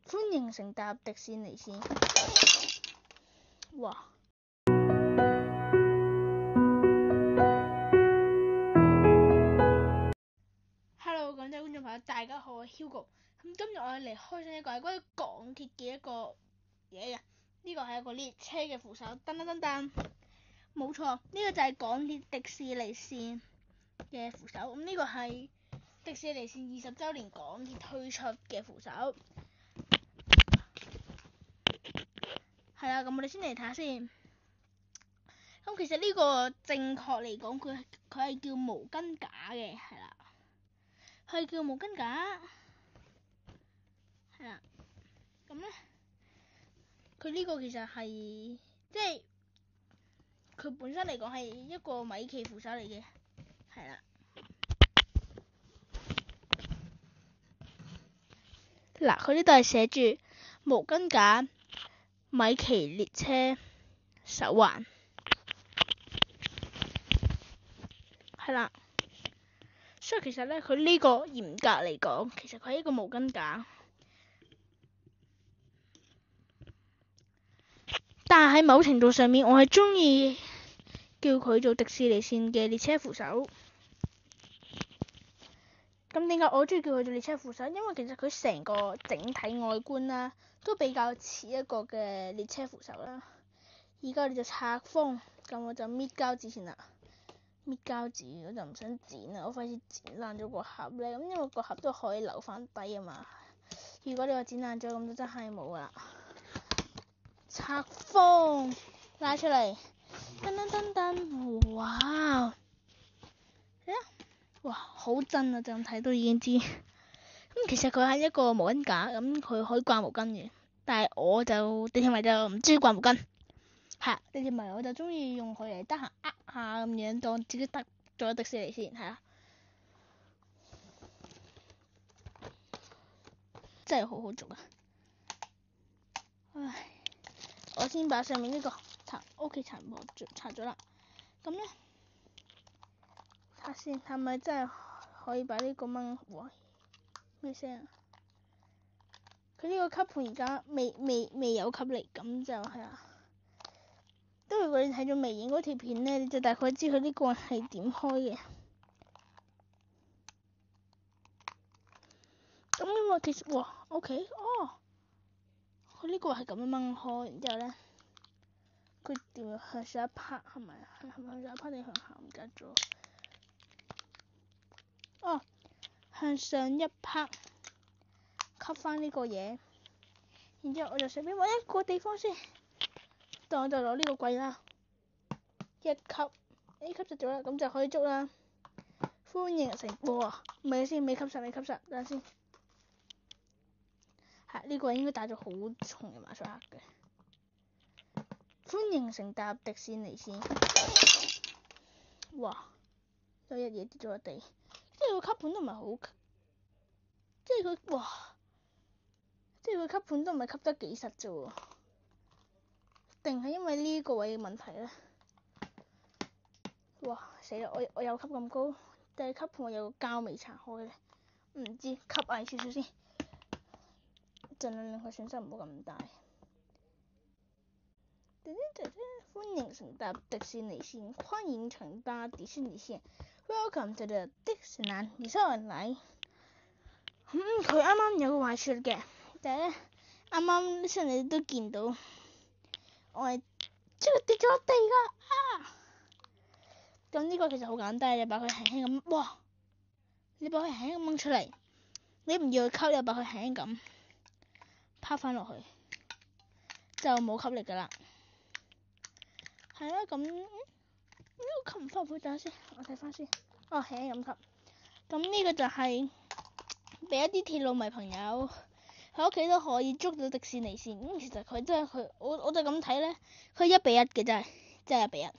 歡迎乘搭迪士尼線。哇！Hello， 廣州觀眾朋友，大家好，我係 Hugo。咁今日我嚟開箱一個係關於港鐵嘅一個嘢嘅，呢個係一個列車嘅扶手，噔噔噔噔，冇錯，呢個就係港鐵迪士尼線嘅扶手。咁呢個係迪士尼線20週年港鐵推出嘅扶手。係啦，咁我哋先嚟睇下先。咁其實呢個正確嚟講，佢係叫毛巾架嘅，係啦，係叫毛巾架，係啦。咁咧，佢呢個其實係即係佢本身嚟講係一個米奇扶手嚟嘅，係啦。嗱，佢呢度係寫住毛巾架米奇列車手環，係啦。所以其實咧，佢呢個嚴格嚟講，其實佢係一個毛巾架，但係喺某程度上面，我係中意叫佢做迪士尼線嘅列車扶手。咁點解我中意叫佢做列車扶手？因為其實佢成個整體外觀啦，都比較似一個嘅列車扶手啦。而家我哋就拆封，咁我就搣膠紙先啦。搣膠紙我就唔想剪啦，我費事剪爛咗個盒咧。咁因為個盒都可以留翻低啊嘛。如果你話剪爛咗，咁就真係冇啦。拆封，拉出嚟，噔噔噔噔，哇！哇，好真啊！就咁睇都已經知。咁其實佢係一個毛巾架，咁佢可以掛毛巾嘅。但係我就地鐵迷就唔中意掛毛巾，係地鐵迷我就中意用佢嚟得閒下咁樣，當自己得咗迪士尼線，係啊，真係好好做啊！唉，我先把上面呢個屋企殘部拆咗啦。咁咧，睇下先係咪真係可以把呢個掹？哇！咩聲啊？佢呢個吸盤而家未有吸力，咁就係啦。都如果你睇咗微影嗰條片咧，你就大概知佢呢個係點開嘅。咁因為其實哇 ，OK， 哦，佢呢個係咁樣掹開，然之後咧，佢點向上一拍係咪啊？係咪向上一拍定向下？唔記得咗。哦，向上一拍，吸翻呢個嘢，然之後我就隨便揾一個地方先，當我就攞呢個櫃啦，一吸就咗啦，咁就可以捉啦。歡迎乘哇，未先，未吸實，等下先。係呢個應該帶咗好重嘅馬賽克嘅。歡迎乘搭迪士尼線。哇！有一嘢跌咗落地，即係個吸盤都唔係好，即係佢哇，即係佢吸盤都唔係吸得幾實啫喎。定係因為呢個位嘅問題咧？哇！死啦！我有吸咁高，但係吸盤有個膠未拆開咧，唔知吸矮少少先，盡量令佢損失唔好咁大。歡迎乘搭迪士尼線，歡迎乘搭迪士尼線 ，Welcome to the Disneyland Resort。佢啱啱有個壞處嘅，但係咧啱啱雖然你都見到，我係即係跌咗落地㗎啊！咁呢個其實好簡單，你把佢輕輕咁，哇！你把佢輕輕咁掹出嚟，你唔要佢吸，你把佢輕輕咁拋翻落去，就冇吸力㗎啦。係啦，咁吸唔翻入去，等下先，我睇翻先。哦，輕輕咁吸。咁呢個就係俾一啲鐵路迷朋友喺屋企都可以捉到迪士尼線。咁其實佢真係我就咁睇咧，佢1:1嘅真係1:1。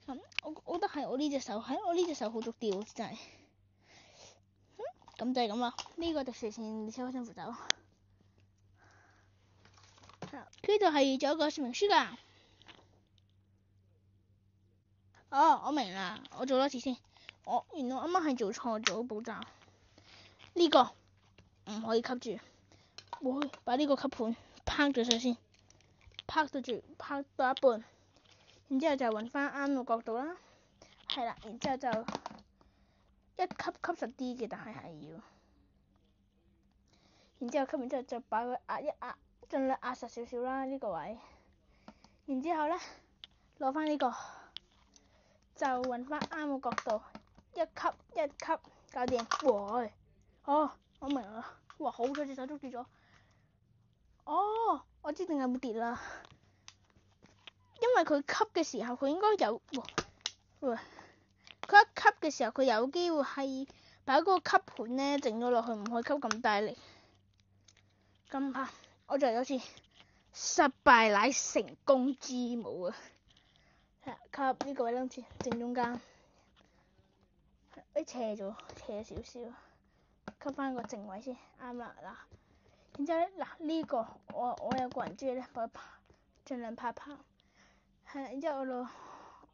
咁我覺得係我呢隻手好足啲，真係。咁就係咁啦。呢個迪士尼線列車開箱扶手。呢度係仲有一個說明書㗎。哦，我明啦，我做多次先。原來我啱啱係做錯咗步驟。呢個唔可以吸住，會把呢個吸盤拍咗上先，拍到一半，然之後就揾翻啱個角度啦，係啦，然之後就一吸實啲嘅，但係要，然之後吸完之後就把佢壓一壓，盡量壓實少少啦呢個位，然之後咧攞翻呢個，就揾翻啱個角度，一吸搞掂，哇！哦，我明啦，哇，好彩隻手捉住咗。哦，我知點解會跌啦，因為佢吸嘅時候佢應該有，佢一吸嘅時候佢有機會係把嗰個吸盤咧整咗落去，唔可以吸咁大力。咁怕我就有次失敗乃成功之母啊！吸呢個位兩次，正中間，斜少少，吸翻個正位先，啱啦嗱。然之後咧，嗱呢個我有個人中意咧，我盡量拍，係啦。然之後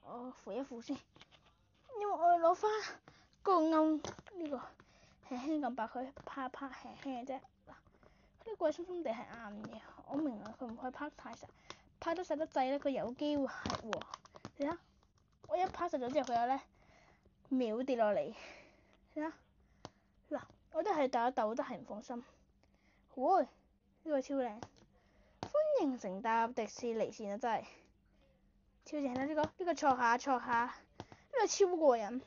我扶一扶先，因為我要攞翻個鈎呢個輕輕咁把佢拍輕輕嘅啫。嗱，呢個位鬆鬆地係硬嘅，我明啊，佢唔可以拍太實，拍得實得滯咧，佢有機會係喎。你睇，我一拍實咗之後，佢有咧秒跌落嚟。你睇，嗱，我都係抖一抖，都係唔放心。哇！呢個超靚，歡迎乘搭迪士尼線啊！真係超正啦！呢個坐下，呢個超過癮。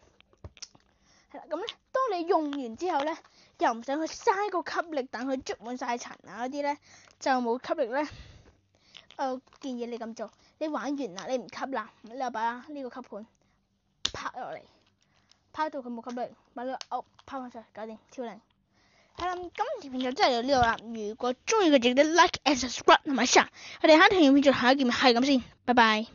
係啦，咁咧，當你用完之後咧，又唔想去嘥個吸力，等佢捽滿晒塵啊嗰啲咧，就冇吸力咧。我建議你咁做，你玩完啦，你唔吸啦，你就把呢個吸盤拍落嚟，拍到佢冇吸力，把呢個拋翻上去，搞掂，超靚。係啦，今條片就真係到呢度啦。如果中意嘅記得 like and subscribe 同埋 share。我哋下條片再下一見，係咁先，拜拜。